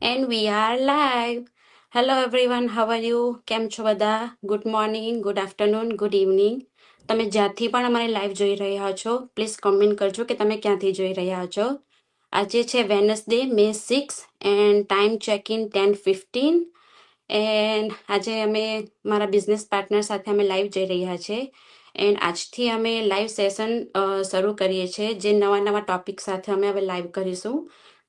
And we are live. Hello everyone, how are you? કેમ છો બધા? Good morning, good afternoon, good evening. તમે જ્યાંથી પણ અમારી લાઈવ જોઈ રહ્યા છો, પ્લીઝ કોમેન્ટ કરજો કે તમે ક્યાંથી જોઈ રહ્યા છો. આજે છે Wednesday May 6 end time check in 10:15 and આજે અમે મારા બિઝનેસ પાર્ટનર સાથે અમે લાઈવ જઈ રહ્યા છે એન્ડ આજથી અમે લાઈવ સેશન શરૂ કરીએ છીએ જે નવા નવા ટોપિક સાથે અમે હવે લાઈવ કરીશું.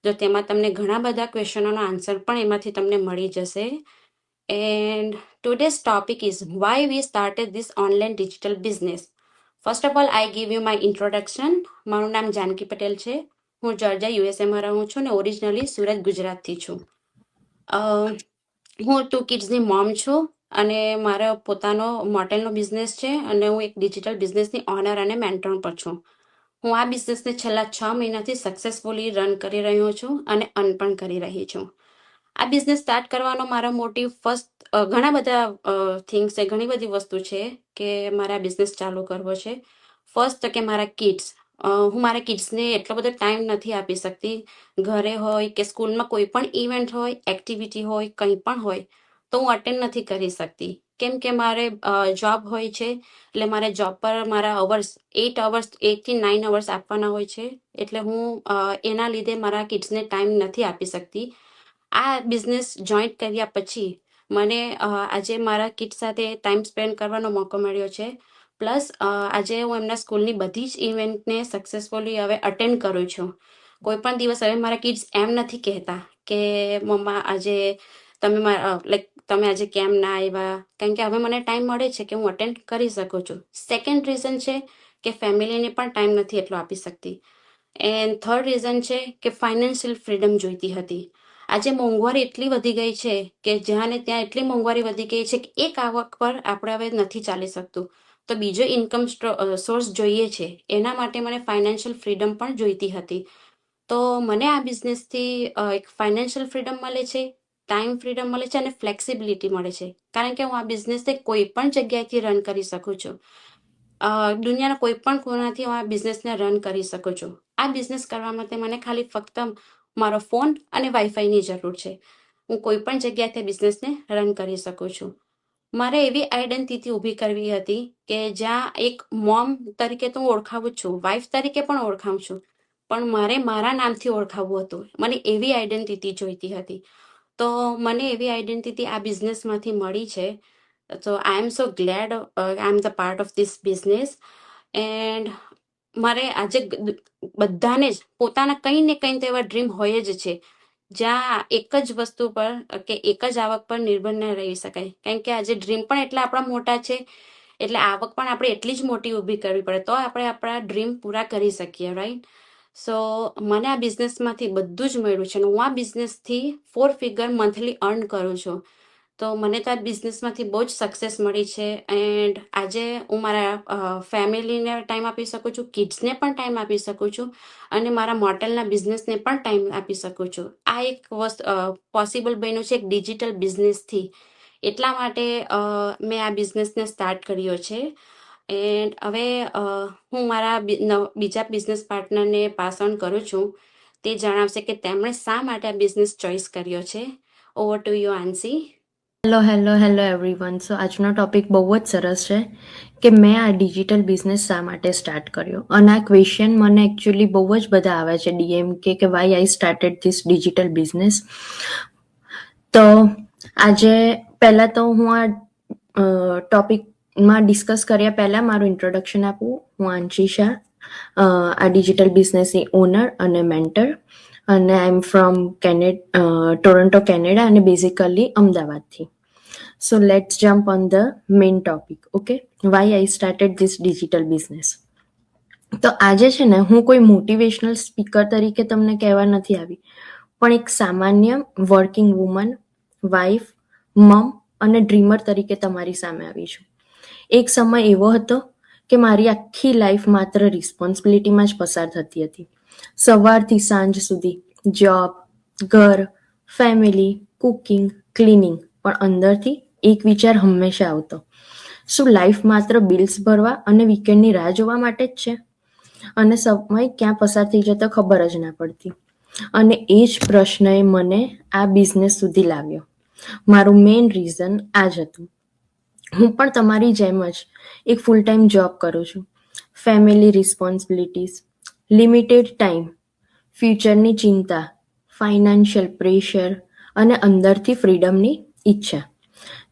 જો તેમાં તમને ઘણા બધા ક્વેશ્ચનોનો આન્સર પણ એમાંથી તમને મળી જશે. And today's topic is why we started this online digital business. First of all I give you my introduction. મારું નામ જાનકી પટેલ છે. હું જોર્જિયા યુએસએમાં રહું છું ને ઓરિજિનલી સુરત ગુજરાતથી છું. હું 2 કિડ્સની મોમ છું અને મારો પોતાનો મોટેલનો બિઝનેસ છે અને હું એક ડિજિટલ બિઝનેસની ઓનર અને મેન્ટર પણ છું. હું આ બિઝનેસને છેલ્લા 6 મહિનાથી સક્સેસફુલી રન કરી રહ્યો છું અને અર્ન પણ કરી રહી છું. આ બિઝનેસ સ્ટાર્ટ કરવાનો મારો મોટિવ ફર્સ્ટ ઘણા બધા થિંગ્સ છે, ઘણી બધી વસ્તુ છે કે મારે આ બિઝનેસ ચાલુ કરવો છે. ફર્સ્ટ કે મારા કિડ્સ, હું મારા કિડ્સને એટલો બધો ટાઈમ નથી આપી શકતી. ઘરે હોય કે સ્કૂલમાં કોઈ પણ ઇવેન્ટ હોય, એક્ટિવિટી હોય, કંઈ પણ હોય તો હું અટેન્ડ નથી કરી શકતી કેમ કે મારે જોબ હોય છે. એટલે મારે જોબ પર મારા અવર્સ 8 થી 9 અવર્સ આપવાના હોય છે. એટલે હું એના લીધે મારા કિડ્સને ટાઈમ નથી આપી શકતી. આ બિઝનેસ જોઈન્ટ કર્યા પછી મને આજે મારા કિડ્સ સાથે ટાઈમ સ્પેન્ડ કરવાનો મોકો મળ્યો છે. પ્લસ આજે હું એમના સ્કૂલની બધી જ ઇવેન્ટને સક્સેસફુલી હવે અટેન્ડ કરું છું. કોઈ પણ દિવસ હવે મારા કિડ્સ એમ નથી કહેતા કે મમ્મા આજે તમે આજે કેમ ના આવ્યા, કારણ કે હવે મને ટાઈમ મળે છે કે હું અટેન્ડ કરી શકું છું. સેકન્ડ રીઝન છે કે ફેમિલીને પણ ટાઈમ નથી એટલો આપી શકતી. એન્ડ થર્ડ રીઝન છે કે ફાઇનાન્શિયલ ફ્રીડમ જોઈતી હતી. આજે મોંઘવારી એટલી વધી ગઈ છે કે જ્યાં ને ત્યાં એટલી મોંઘવારી વધી ગઈ છે કે એક આવક પર આપણે હવે નથી ચાલી શકતું. તો બીજો ઇન્કમ સોર્સ જોઈએ છે. એના માટે મને ફાઇનાન્શિયલ ફ્રીડમ પણ જોઈતી હતી. તો મને આ બિઝનેસથી એક ફાઇનાન્શિયલ ફ્રીડમ મળે છે, ટાઈમ ફ્રીડમ મળે છે અને ફ્લેક્સિબિલિટી મળે છે. કારણ કે હું આ બિઝનેસને કોઈ પણ જગ્યાએથી રન કરી શકું છું. દુનિયાના કોઈ પણ ખૂણાથી હું આ બિઝનેસને રન કરી શકું છું. આ બિઝનેસ કરવા માટે મને ખાલી ફક્ત મારો ફોન અને વાઈફાઈની જરૂર છે. હું કોઈ પણ જગ્યાએથી બિઝનેસને રન કરી શકું છું. મારે એવી આઈડેન્ટિટી ઊભી કરવી હતી કે જ્યાં એક મોમ તરીકે તો હું ઓળખાવું છું, વાઇફ તરીકે પણ ઓળખાવું છું, પણ મારે મારા નામથી ઓળખાવવું હતું. મને એવી આઈડેન્ટિટી જોઈતી હતી. તો મને એવી આઈડેન્ટિટી આ બિઝનેસમાંથી મળી છે. તો I am so glad I am the part of this business. And મારે આજે બધાને જ પોતાના કંઈ ને કંઈ તો એવા ડ્રીમ હોય જ છે જ્યાં એક જ વસ્તુ પર કે એક જ આવક પર નિર્ભર ન રહી શકાય. કારણ કે આજે ડ્રીમ પણ એટલા આપણા મોટા છે, એટલે આવક પણ આપણે એટલી જ મોટી ઊભી કરવી પડે તો આપણે આપણા ડ્રીમ પૂરા કરી શકીએ, રાઈટ? સો મને આ બિઝનેસમાંથી બધું જ મળ્યું છે અને હું આ બિઝનેસથી 4 ફિગર મંથલી અર્ન કરું છું. તો મને તો આ બિઝનેસમાંથી બહુ જ સક્સેસ મળી છે. એન્ડ આજે હું મારા ફેમિલીને ટાઈમ આપી શકું છું, કિડ્સને પણ ટાઈમ આપી શકું છું અને મારા મોટેલના બિઝનેસને પણ ટાઈમ આપી શકું છું. આ એક વસ્તુ પોસિબલ બન્યું છે એક ડિજિટલ બિઝનેસથી. એટલા માટે મેં આ બિઝનેસને સ્ટાર્ટ કર્યો છે. એન્ડ હવે હું મારા બીજા બિઝનેસ પાર્ટનરને પાસ ઓન કરું છું. તે જણાવશે કે તેમણે શા માટે આ બિઝનેસ ચોઇસ કર્યો છે. Over to you, Ansi. Hello everyone. So આજનો ટોપિક બહુ જ સરસ છે કે મેં આ ડિજિટલ બિઝનેસ શા માટે સ્ટાર્ટ કર્યો. અને આ ક્વેશ્ચન મને એકચ્યુઅલી બહુ જ બધા આવે છે ડીએમ કે why I started this digital business. તો આજે પહેલાં તો હું આ ટોપિકમાં ડિસ્કસ કર્યા પહેલાં મારું ઇન્ટ્રોડક્શન આપું. હું આંશી શાહ, આ ડિજિટલ બિઝનેસની ઓનર અને મેન્ટર, અને I am from Toronto Canada અને બેઝિકલી અમદાવાદથી. So let's jump on the main topic. Okay, why I started this digital business. તો આજે છે ને હું કોઈ મોટિવેશનલ સ્પીકર તરીકે તમને કહેવા નથી આવી, પણ એક સામાન્ય વર્કિંગ વુમન, વાઇફ, મમ અને ડ્રીમર તરીકે તમારી સામે આવી છું. એક સમય એવો હતો કે મારી આખી લાઈફ માત્ર રિસ્પોન્સિબિલિટીમાં જ પસાર થતી હતી. સવારથી સાંજ સુધી જોબ, ઘર, ફેમિલી, કુકિંગ, ક્લિનિંગ, પણ અંદરથી એક વિચાર હંમેશા આવતો, શું લાઈફ માત્ર બિલ્સ ભરવા અને વીકેન્ડની રાહ જોવા માટે જ છે? અને સમય ક્યાં પસાર થઈ જતો ખબર જ ના પડતી. અને એ જ પ્રશ્નએ મને આ બિઝનેસ સુધી લાવ્યો. મારું મેઇન રીઝન આ જ હતું. હું પણ તમારી જેમ જ એક ફૂલ ટાઈમ જોબ કરું છું. ફેમિલી રિસ્પોન્સિબિલિટીઝ, લિમિટેડ ટાઈમ, ફ્યુચરની ચિંતા, ફાઇનાન્શિયલ પ્રેશર અને અંદરથી ફ્રીડમની ઈચ્છા.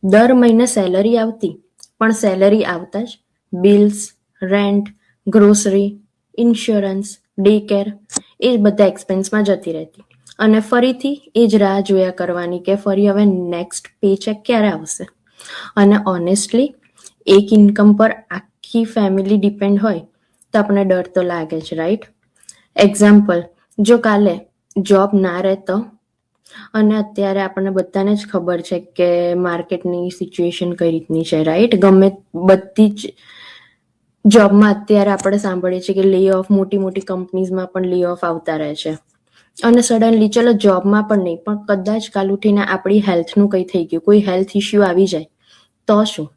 દર મહિને સેલરી આવતી, પણ સેલરી આવતા જ bills, rent, grocery, insurance, day care એ જ બધા એક્સપેન્સમાં જતી રહેતી. અને ફરીથી એ જ રાહ જોયા કરવાની કે ફરી હવે નેક્સ્ટ પે ચેક ક્યારે આવશે. અને ઓનેસ્ટલી એક ઇન્કમ પર આખી ફેમિલી ડિપેન્ડ હોય તો આપણને ડર તો લાગે જ, રાઈટ? એક્ઝામ્પલ, જો કાલે જોબ ના રહેતો, અને અત્યારે આપણને બધાને જ ખબર છે કે માર્કેટની સિચ્યુએશન કઈ રીતની છે, રાઈટ? ગમે બધી જ જોબમાં અત્યારે આપણે સાંભળીએ છીએ કે લે ઓફ, મોટી મોટી કંપનીઝમાં પણ લે ઓફ આવતા રહે છે. અને સડનલી ચલો જોબમાં પણ નહીં, પણ કદાચ કાલ ઉઠીને આપણી હેલ્થનું કંઈ થઈ ગયું, કોઈ હેલ્થ ઇસ્યુ આવી જાય તો શું?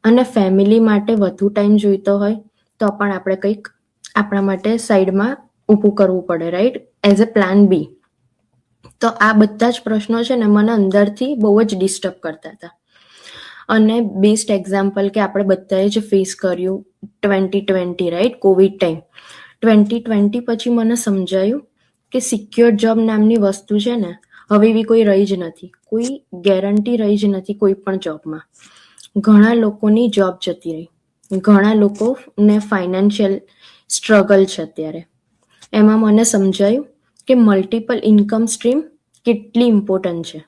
અને ફેમિલી માટે વધુ ટાઈમ જોઈતો હોય તો પણ આપણે કંઈક આપણા માટે સાઈડમાં ઊભું કરવું પડે, રાઈટ? એઝ અ પ્લાન બી. તો આ બધા જ પ્રશ્નો છે ને મને અંદરથી બહુ જ ડિસ્ટર્બ કરતા હતા. અને બેસ્ટ એક્ઝામ્પલ કે આપણે બધાએ જ ફેસ કર્યું 2020, રાઈટ? Covid time. 2020 પછી મને સમજાયું કે સિક્યોર જોબ નામની વસ્તુ છે ને હવે એવી કોઈ રહી જ નથી. કોઈ ગેરંટી રહી જ નથી કોઈ પણ જોબમાં. ઘણા લોકોની જોબ જતી રહી, ઘણા લોકોને ફાઇનાન્શિયલ સ્ટ્રગલ છે અત્યારે. એમાં મને સમજાયું કે મલ્ટિપલ ઇન્કમ સ્ટ્રીમ કેટલી ઇમ્પોર્ટન્ટ છે.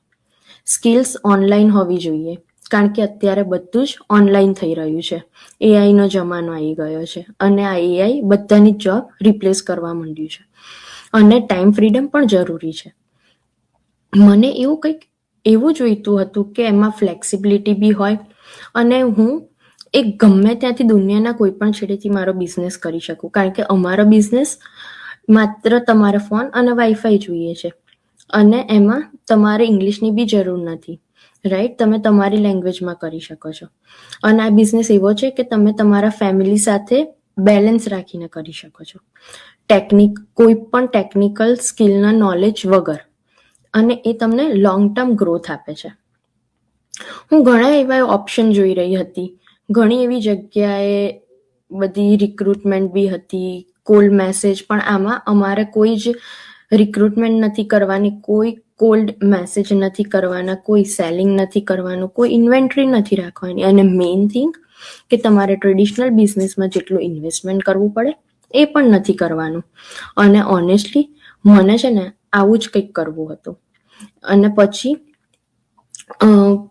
સ્કિલ્સ ઓનલાઈન હોવી જોઈએ, કારણ કે અત્યારે બધું જ ઓનલાઈન થઈ રહ્યું છે. એઆઈનો જમાનો આવી ગયો છે અને આ એઆઈ બધાની જોબ રિપ્લેસ કરવા માંડ્યું છે. અને ટાઈમ ફ્રીડમ પણ જરૂરી છે. મને એવું કંઈક એવું જોઈતું હતું કે એમાં ફ્લેક્સિબિલિટી બી હોય અને હું એક ગમે ત્યાંથી દુનિયાના કોઈ પણ છેડેથી મારો બિઝનેસ કરી શકું, કારણ કે અમારો બિઝનેસ માત્ર તમારે ફોન અને વાઈફાઈ જોઈએ છે અને એમાં તમારે ઇંગ્લિશની બી જરૂર નથી, રાઈટ? તમે તમારી લેંગ્વેજમાં કરી શકો છો. અને આ બિઝનેસ એવો છે કે તમે તમારા ફેમિલી સાથે બેલેન્સ રાખીને કરી શકો છો. કોઈ પણ ટેકનિકલ સ્કિલના નોલેજ વગર. અને એ તમને લોંગ ટર્મ ગ્રોથ આપે છે. હું ઘણા એવા ઓપ્શન જોઈ રહી હતી, ઘણી એવી જગ્યાએ બધી રિક્રુટમેન્ટ બી હતી, કોલ્ડ મેસેજ, પણ આમાં અમારે કોઈ જ રિક્રુટમેન્ટ નથી કરવાની, કોઈ કોલ્ડ મેસેજ નથી કરવાના, કોઈ સેલિંગ નથી કરવાનું, કોઈ ઇન્વેન્ટરી નથી રાખવાની. અને મેઇન થિંગ કે તમારે ટ્રેડિશનલ બિઝનેસમાં જેટલું ઇન્વેસ્ટમેન્ટ કરવું પડે એ પણ નથી કરવાનું. અને ઓનેસ્ટલી મને છે ને આવું જ કંઈક કરવું હતું. અને પછી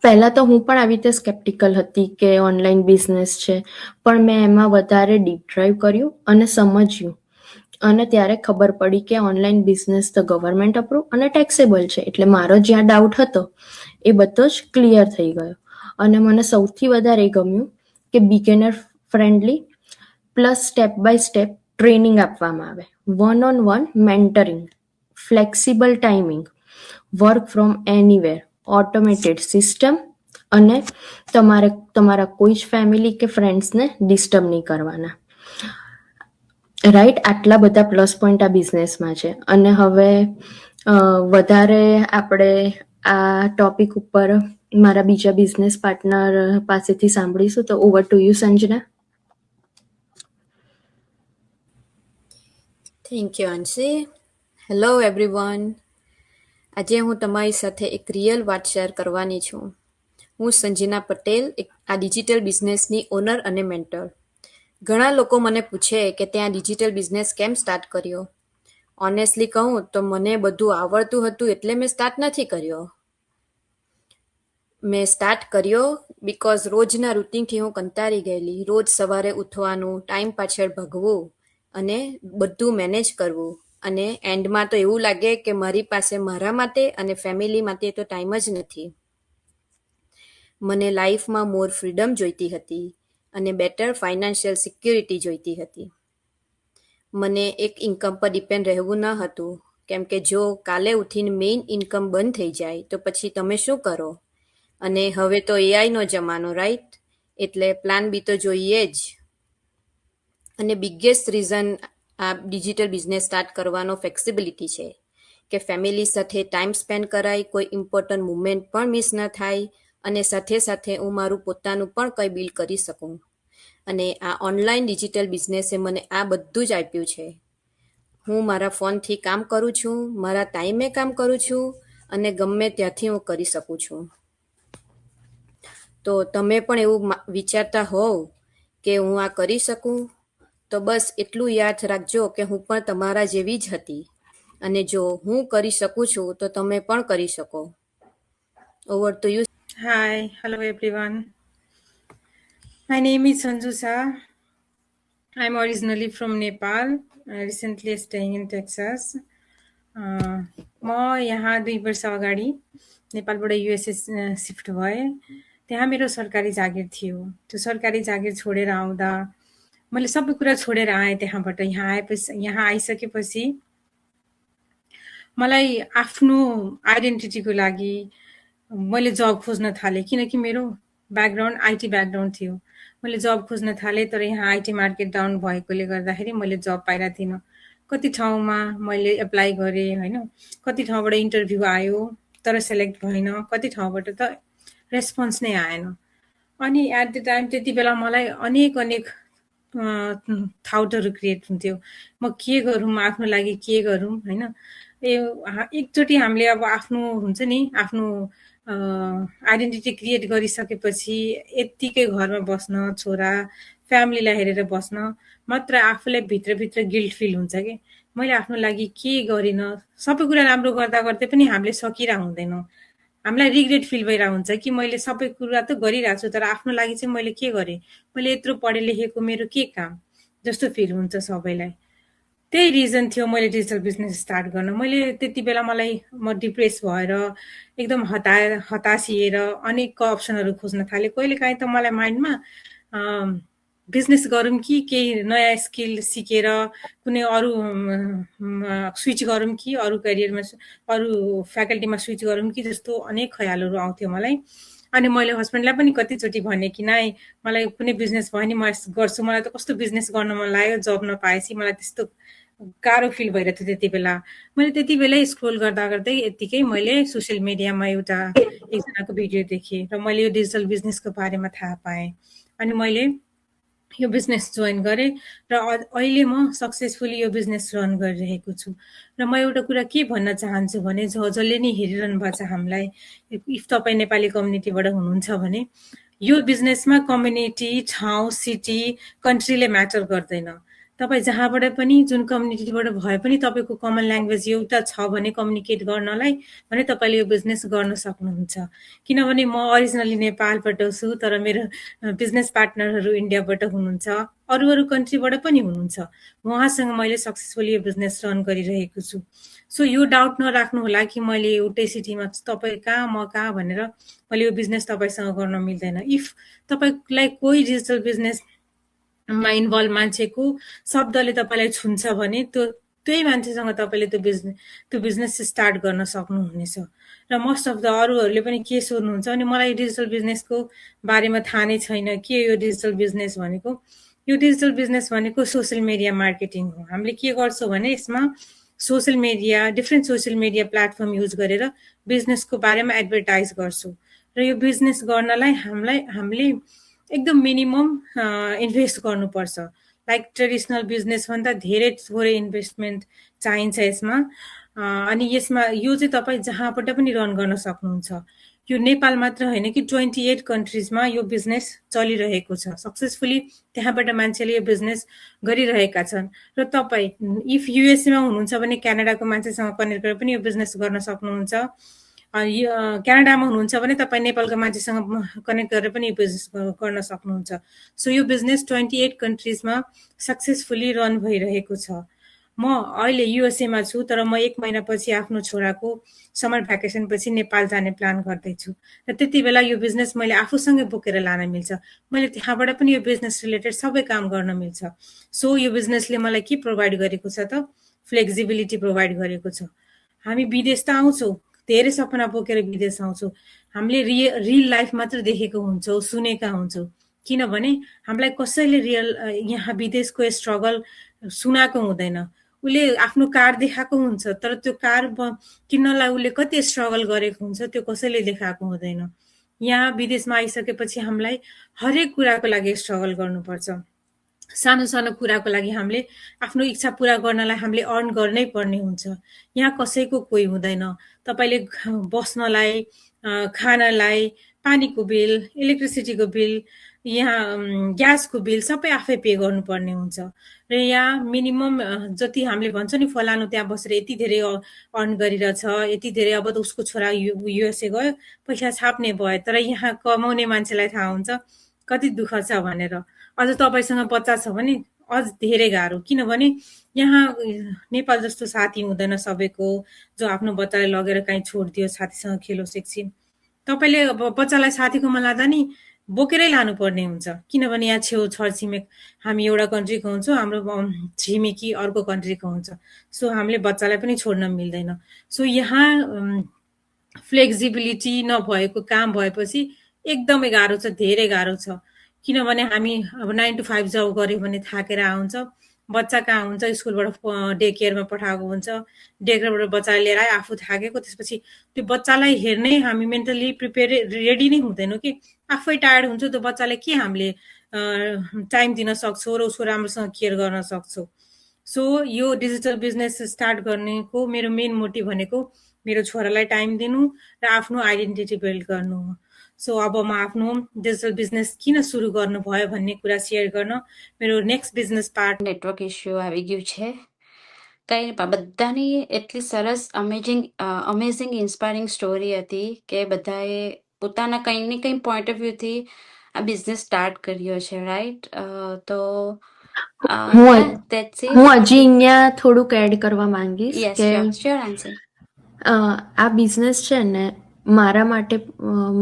પહેલા તો હું પણ આવી રીતે સ્કેપ્ટિકલ હતી કે ઓનલાઈન બિઝનેસ છે, પણ મેં એમાં વધારે ડીપ ડ્રાઈવ કર્યું અને સમજ્યું. અને ત્યારે ખબર પડી કે ઓનલાઈન બિઝનેસ તો ગવર્મેન્ટ અપ્રૂવ અને ટેક્સેબલ છે. એટલે મારો જ્યાં ડાઉટ હતો એ બધો જ ક્લિયર થઈ ગયો. અને મને સૌથી વધારે એ ગમ્યું કે beginner friendly plus step by step training આપવામાં આવે, one on one mentoring, flexible timing, work from anywhere, automated system, અને તમારે તમારા કોઈ જ ફેમિલી કે ફ્રેન્ડ્સને ડિસ્ટર્બ નહીં કરવાના, રાઈટ? આટલા બધા પ્લસ પોઈન્ટ આ બિઝનેસમાં છે. અને હવે વધારે આપણે આ ટોપિક ઉપર મારા બીજા બિઝનેસ પાર્ટનર પાસેથી સાંભળીશું. તો over to you, Sanjana. Thank you Anshi. Hello everyone. આજે હું તમારી સાથે એક રિયલ વાત શેર કરવાની છું. હું સંજના પટેલ, આ ડિજિટલ બિઝનેસની ઓનર અને મેન્ટર. ઘણા લોકો મને પૂછે કે ત્યાં ડિજિટલ બિઝનેસ કેમ સ્ટાર્ટ કર્યો. ઓનેસ્ટલી કહું તો મને બધું આવડતું હતું એટલે મેં સ્ટાર્ટ નથી કર્યો. મેં સ્ટાર્ટ કર્યો બિકોઝ રોજના રૂટીનથી હું કંટાળી ગયેલી. રોજ સવારે ઉઠવાનું, ટાઈમ પાછળ ભાગવું અને બધું મેનેજ કરવું. અને એન્ડમાં તો એવું લાગે કે મારી પાસે મારા માટે અને ફેમિલી માટે તો ટાઈમ જ નથી. મને લાઈફમાં મોર ફ્રીડમ જોઈતી હતી અને બેટર ફાઇનાન્શિયલ સિક્યોરિટી જોઈતી હતી. મને એક ઇન્કમ પર ડિપેન્ડ રહેવું ન હતું, કેમ કે જો કાલે ઉઠીને મેઇન ઇન્કમ બંધ થઈ જાય તો પછી તમે શું કરો? અને હવે તો એઆઈનો જમાનો, રાઈટ? એટલે પ્લાન બી તો જોઈએ જ. અને બિગેસ્ટ રીઝન આ ડિજિટલ બિઝનેસ સ્ટાર્ટ કરવાનો ફ્લેક્સિબિલિટી છે. કે ફેમિલી સાથે ટાઈમ સ્પેન્ડ કરાય, કોઈ ઇમ્પોર્ટન્ટ મુમેન્ટ પણ મિસ ન થાય અને સાથે સાથે હું મારું પોતાનું પણ કંઈ બિલ્ડ કરી શકું. અને આ ઓનલાઈન ડિજિટલ બિઝનેસે મને આ બધું જ આપ્યું છે. હું મારા ફોનથી કામ કરું છું, મારા ટાઈમે કામ કરું છું અને ગમે ત્યાંથી હું કરી શકું છું. તો તમે પણ એવું વિચારતા હોવ કે હું આ કરી શકું, તો બસ એટલું યાદ રાખજો કે હું પણ તમારા જેવી જ હતી અને જો હું કરી શકું છું તો તમે પણ કરી શકો. Over to you. Hi, hello everyone. My name is Sanju Shah. I'm originally from Nepal, recently staying in Texas. म यहाँ 2 वर्ष अगाडि नेपालबाट युएसए सिफ्ट भएँ. त्यहाँ मेरो सरकारी जागिर थियो. त्यो सरकारी जागिर छोडेर आउँदा मैले सबै कुरा छोडेर आएँ त्यहाँबाट. यहाँ आइसकेपछि मलाई आफ्नो आइडेन्टिटीको लागि मैले जब खोज्न थालेँ, किनकि मेरो ब्याकग्राउन्ड आइटी ब्याकग्राउन्ड थियो. मैले जब खोज्न थालेँ, तर यहाँ आइटी मार्केट डाउन भएकोले गर्दाखेरि मैले जब पाइरहेको थिइनँ. कति ठाउँमा मैले एप्लाई गरेँ होइन, कति ठाउँबाट इन्टरभ्यू आयो तर सेलेक्ट भएन, कति ठाउँबाट त रेस्पोन्स नै आएन. अनि एट द टाइम त्यति बेला मलाई अनेक थाउटहरू क्रिएट हुन्थ्यो. म के गरौँ, आफ्नो लागि के गरौँ होइन. एकचोटि हामीले अब आफ्नो हुन्छ नि, आफ्नो आइडेन्टिटी क्रिएट गरिसकेपछि यत्तिकै घरमा बस्न, छोरा फ्यामिलीलाई हेरेर बस्न मात्र आफूलाई भित्रभित्र गिल्ट फिल हुन्छ कि मैले आफ्नो लागि के गरिनँ. सबै कुरा राम्रो गर्दा गर्दै पनि हामीले सकिरहेको हुँदैनौँ. हामीलाई रिग्रेट फिल भइरहेको हुन्छ कि मैले सबै कुरा त गरिरहेको छु तर आफ्नो लागि चाहिँ मैले के गरेँ, मैले यत्रो पढे लेखेको मेरो के काम जस्तो फिल हुन्छ सबैलाई. त्यही रिजन थियो मैले डिजिटल बिजनेस स्टार्ट गर्न. मैले त्यति बेला म डिप्रेस भएर एकदम हतासिएर अनेक अप्सनहरू खोज्न थालेँ. कहिलेकाहीँ त मलाई माइन्डमा बिजनेस गरौँ कि केही नयाँ स्किल सिकेर कुनै अरू स्विच गरौँ कि अरू करियरमा अरू फ्याकल्टीमा स्विच गरौँ कि जस्तो अनेक ख्यालहरू आउँथ्यो मलाई. अनि मैले हस्बेन्डलाई पनि कतिचोटि भने कि नाइ मलाई कुनै बिजनेस भयो नि म गर्छु, मलाई त कस्तो बिजनेस गर्न मन लाग्यो जब नपाएपछि, मलाई त्यस्तो गाह्रो फिल भइरहेको थियो त्यति बेला. मैले त्यति बेलै स्क्रोल गर्दा गर्दै यत्तिकै मैले सोसियल मिडियामा एकजनाको भिडियो देखेँ र मैले यो डिजिटल बिजनेसको बारेमा थाहा पाएँ. अनि मैले यो बिजनेस जोइन गरेँ र अहिले म सक्सेसफुली यो बिजनेस रन गरिरहेको छु. र म एउटा कुरा के भन्न चाहन्छु भने जसले नि हेरिरहनु भएको छ हामीलाई, इफ तपाईँ नेपाली कम्युनिटीबाट हुनुहुन्छ भने यो बिजनेसमा कम्युनिटी, ठाउँ, सिटी, कन्ट्रीले म्याटर गर्दैन. तपाईँ जहाँबाट पनि जुन कम्युनिटीबाट भए पनि तपाईँको कमन ल्याङ्ग्वेज एउटा छ भने कम्युनिकेट गर्नलाई भने तपाईँले यो बिजनेस गर्न सक्नुहुन्छ. किनभने म ओरिजिनली नेपालबाट छु तर मेरो बिजनेस पार्टनरहरू इन्डियाबाट हुनुहुन्छ, अरू कन्ट्रीबाट पनि हुनुहुन्छ. उहाँसँग मैले सक्सेसफुली यो बिजनेस रन गरिरहेको छु. सो यो डाउट नराख्नु होला कि मैले एउटै सिटीमा तपाईँ कहाँ म कहाँ भनेर मैले यो बिजनेस तपाईँसँग गर्न मिल्दैन. इफ तपाईँलाई कोही डिजिटल बिजनेसमा इन्भल्भ मान्छेको शब्दले तपाईँलाई छुन्छ भने त्यही मान्छेसँग तपाईँले त्यो बिजनेस स्टार्ट गर्न सक्नुहुनेछ. र मोस्ट अफ द अरूहरूले पनि के सोध्नुहुन्छ भने मलाई डिजिटल बिजनेसको बारेमा थाहा नै छैन, के यो डिजिटल बिजनेस भनेको. यो डिजिटल बिजनेस भनेको सोसियल मिडिया मार्केटिङ हो. हामीले के गर्छौँ भने यसमा social media, different social media platform use गरेर बिजनेसको बारेमा एडभर्टाइज गर्छौँ. र यो बिजनेस गर्नलाई हामीले एकदम मिनिमम इन्भेस्ट गर्नुपर्छ. लाइक ट्रेडिसनल बिजनेस भन्दा धेरै थोरै इन्भेस्टमेन्ट चाहिन्छ यसमा. अनि यसमा यो चाहिँ तपाईँ जहाँबाट पनि रन गर्न सक्नुहुन्छ. यो नेपाल मात्र होइन कि 28 कन्ट्रिजमा यो बिजनेस चलिरहेको छ. सक्सेसफुली त्यहाँबाट मान्छेले यो बिजनेस गरिरहेका छन्. र तपाईँ इफ युएसएमा हुनुहुन्छ भने क्यानाडाको मान्छेसँग कनेक्ट गरेर पनि यो बिजनेस गर्न सक्नुहुन्छ. क्यानाडामा हुनुहुन्छ भने तपाईँ नेपालको मान्छेसँग कनेक्ट गरेर पनि यो बिजनेस गर्न सक्नुहुन्छ. सो यो बिजनेस 28 कन्ट्रिजमा सक्सेसफुली रन भइरहेको छ. म अहिले युएसएमा छु तर म 1 महिनापछि आफ्नो छोराको समर भ्याकेसन पछि नेपाल जाने प्लान गर्दैछु. र त्यति बेला यो बिजनेस मैले आफूसँगै बोकेर लान मिल्छ. मैले त्यहाँबाट पनि यो बिजनेस रिलेटेड सबै काम गर्न मिल्छ. सो यो बिजनेसले मलाई के प्रोभाइड गरेको छ त फ्लेक्सिबिलिटी प्रोभाइड गरेको छ. हामी विदेश त आउँछौँ, धेरै सपना बोकेर विदेश आउँछौँ. हामीले रियल लाइफ मात्र देखेको हुन्छौँ, सुनेका हुन्छौँ. किनभने हामीलाई कसैले यहाँ विदेशको स्ट्रगल सुनाएको हुँदैन. उसले आफ्नो कार देखाएको हुन्छ, तर त्यो कार किन्नलाई उसले कति स्ट्रगल गरेको हुन्छ त्यो कसैले देखाएको हुँदैन। यहाँ विदेशमा आइसकेपछि हामीलाई हरेक कुराको लागि स्ट्रगल गर्नुपर्छ। सानो सानो कुराको लागि हामीले आफ्नो इच्छा पूरा गर्नलाई हामीले अर्न गर्नै पर्ने हुन्छ। यहाँ कसैको कोही हुँदैन। तपाईँले बस्नलाई, खानलाई, पानीको बिल, इलेक्ट्रिसिटीको बिल, यहाँ ग्यासको बिल सबै आफै पे गर्नुपर्ने हुन्छ। र यहाँ मिनिमम जति हामीले भन्छ नि फलानु त्यहाँ बसेर यति धेरै अर्न गरिरहेछ, यति धेरै, अब त उसको छोरा युएसए गयो, पैसा छाप्ने भयो, तर यहाँ कमाउने मान्छेलाई थाहा हुन्छ कति दुःख छ भनेर। अझ तपाईँसँग बच्चा छ भने अझ धेरै गाह्रो, किनभने यहाँ नेपाल जस्तो साथी हुँदैन सबैको, जो आफ्नो बच्चालाई लगेर काहीँ छोडिदियो, साथीसँग खेलोस् एकछिन। तपाईँले अब बच्चालाई साथीकोमा लाँदा नि बोकेरै लानुपर्ने हुन्छ, किनभने यहाँ छेउ छरछिमेक हामी एउटा कन्ट्रीको हुन्छौँ, हाम्रो छिमेकी अर्को कन्ट्रीको हुन्छ। सो हामीले बच्चालाई पनि छोड्न मिल्दैन। सो यहाँ फ्लेक्सिबिलिटी नभएको काम भएपछि एकदमै गाह्रो छ, धेरै गाह्रो छ। किनभने हामी अब 9 to 5 जब गऱ्यो भने थाकेर आउँछ, बच्चा कहाँ हुन्छ, स्कुलबाट डे केयरमा पठाएको हुन्छ, डे केयरबाट बच्चालाई लिएर आयो, आफू थाकेको, त्यसपछि त्यो बच्चालाई हेर्नै हामी मेन्टली प्रिपेयर रेडी नै हुँदैनौँ कि आफै टायर्ड हुन्छ, त्यो बच्चालाई के हामीले टाइम दिन सक्छौँ र उसको राम्रोसँग केयर गर्न सक्छौँ। सो यो डिजिटल बिजनेस स्टार्ट गर्नेको मेरो मेन मोटिभ भनेको मेरो छोरालाई टाइम दिनु र आफ्नो आइडेन्टिटी बिल्ड गर्नु हो। सो अब म आफ्नो डिजिटल बिजनेस किन सुरु गर्नुभयो भन्ने कुरा सेयर गर्न मेरो next business part network issue આવી ગયું છે. કંઈ નહીં, બધાની એટલી સરસ અમેઝિંગ ઇન્સ્પાયરિંગ સ્ટોરી હતી કે બધાએ પોતાના કંઈ ને કંઈ પોઈન્ટ ઓફ વ્યૂથી આ બિઝનેસ સ્ટાર્ટ કર્યો છે, રાઈટ? તો હું yeah, that's it. હું હજી અહીંયા થોડુંક એડ કરવા માંગીશ Yes, કે sure answer. આ બિઝનેસ છે ને મારા માટે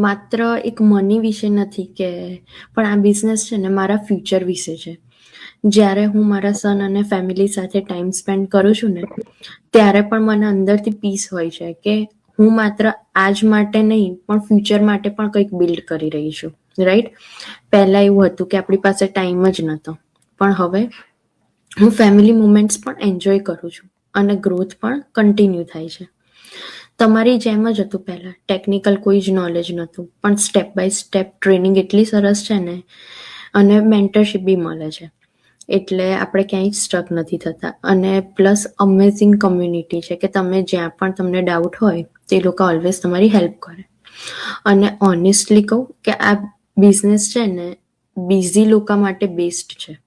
માત્ર એક મની વિશે નથી કે, પણ આ બિઝનેસ છે ને મારા ફ્યુચર વિશે છે. જ્યારે હું મારા સન અને ફેમિલી સાથે ટાઈમ સ્પેન્ડ કરું છું ને, ત્યારે પણ મને અંદરથી પીસ હોય છે કે હું માત્ર આજ માટે નહીં પણ ફ્યુચર માટે પણ કંઈક બિલ્ડ કરી રહી છું, રાઈટ? પહેલાં એવું હતું કે આપણી પાસે ટાઈમ જ નહોતો, પણ હવે હું ફેમિલી મુમેન્ટ્સ પણ એન્જોય કરું છું અને ગ્રોથ પણ કન્ટિન્યુ થાય છે. તમારી જેમ જ હતું પહેલાં, ટેકનિકલ કોઈ જ નોલેજ નહોતું, પણ સ્ટેપ બાય સ્ટેપ ટ્રેનિંગ એટલી સરસ છે ને, અને મેન્ટરશીપ બી મળે છે, એટલે આપણે ક્યાંય સ્ટક નથી થતા. અને પ્લસ અમેઝિંગ કમ્યુનિટી છે કે તમે જ્યાં પણ તમને ડાઉટ હોય તે લોકો ઓલવેઝ તમારી હેલ્પ કરે. અને ઓનેસ્ટલી કહું કે આ બિઝનેસ છે ને બિઝી લોકો માટે બેસ્ટ છે,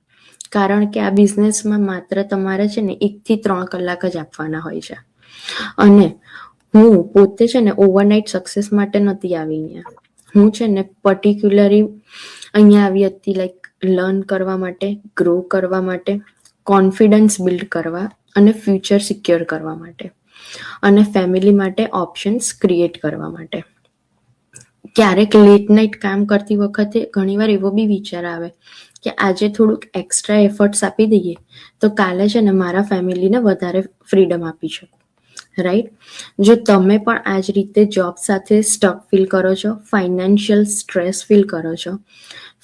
કારણ કે આ બિઝનેસમાં માત્ર તમારે છે ને 1 થી 3 કલાક જ આપવાના હોય છે. અને હું પોતે છે ને ઓવરનાઇટ સક્સેસ માટે નહોતી આવી અહીંયા. હું છે ને પર્ટિક્યુલરી અહીંયા આવી હતી લાઈક લર્ન કરવા માટે, ગ્રો કરવા માટે, કોન્ફિડન્સ બિલ્ડ કરવા અને ફ્યુચર સિક્યોર કરવા માટે, અને ફેમિલી માટે ઓપ્શન્સ ક્રિએટ કરવા માટે. ક્યારેક લેટ નાઇટ કામ કરતી વખતે ઘણીવાર એવો બી વિચાર આવે કે આજે થોડુંક એક્સ્ટ્રા એફર્ટ્સ આપી દઈએ તો કાલે છે ને મારા ફેમિલીને વધારે ફ્રીડમ આપી શકું, રાઈટ? જો તમે પણ આ જ રીતે જોબ સાથે સ્ટક ફીલ કરો છો, ફાઇનાન્શિયલ સ્ટ્રેસ ફીલ કરો છો,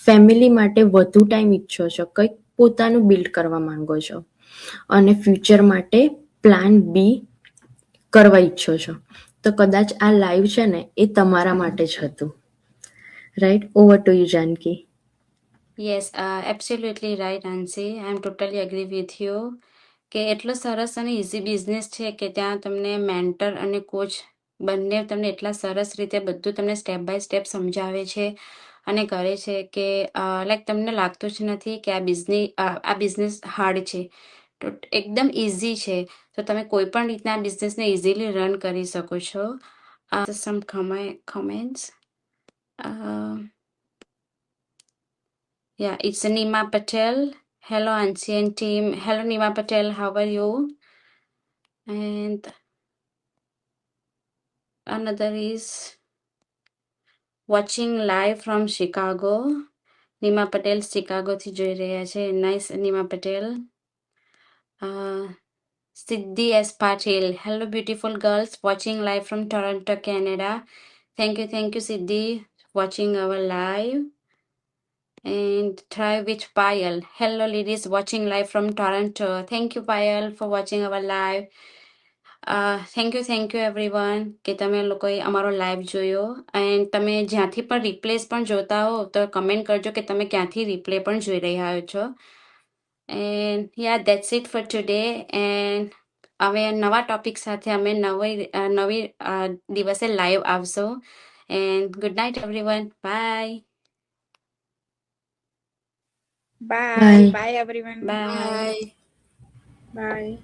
ફેમિલી માટે વધુ ટાઈમ ઈચ્છો છો, કંઈક પોતાનું બિલ્ડ કરવા માંગો છો અને ફ્યુચર માટે પ્લાન બી કરવા ઈચ્છો છો, તો કદાચ આ લાઈવ છે ને એ તમારા માટે જ હતું, right? Over to you Janki. Yes, absolutely right, Nancy. I am totally agree with you. કે એટલો સરસ અને ઇઝી બિઝનેસ છે કે ત્યાં તમને મેન્ટર અને કોચ બંને તમને એટલા સરસ રીતે બધું તમને સ્ટેપ બાય સ્ટેપ સમજાવે છે અને કરે છે કે લાઈક તમને લાગતું જ નથી કે આ બિઝનેસ હાર્ડ છે. તો એકદમ ઇઝી છે, તો તમે કોઈ પણ રીતના આ બિઝનેસને ઇઝીલી રન કરી શકો છો. સમ comments. Yeah, it's Nima Patel. Hello, Ancient team. Hello, Nima Patel. How are you? And another is watching live from Chicago. Nima Patel, Chicago થી જોઈ રહ્યા છે. Nice, Nima Patel. Siddhi S. Patel. Hello, beautiful girls. Watching live from Toronto, Canada. Thank you, Siddhi, watching our live. and Thrive with Payal. Hello, ladies watching live from Toronto. Thank you, Payal, for watching our live. Thank you everyone કે તમે લોકોએ અમારો live જોયો. And તમે જ્યાંથી પણ replace પણ જોતા હો તો કમેન્ટ કરજો કે તમે ક્યાંથી રિપ્લે પણ જોઈ રહ્યા છો. And yeah that's it for today. And હવે નવા ટોપિક સાથે અમે નવી દિવસે લાઈવ આવશો. And good night everyone. Bye Bye. Bye. Bye, everyone. Bye. Bye. By.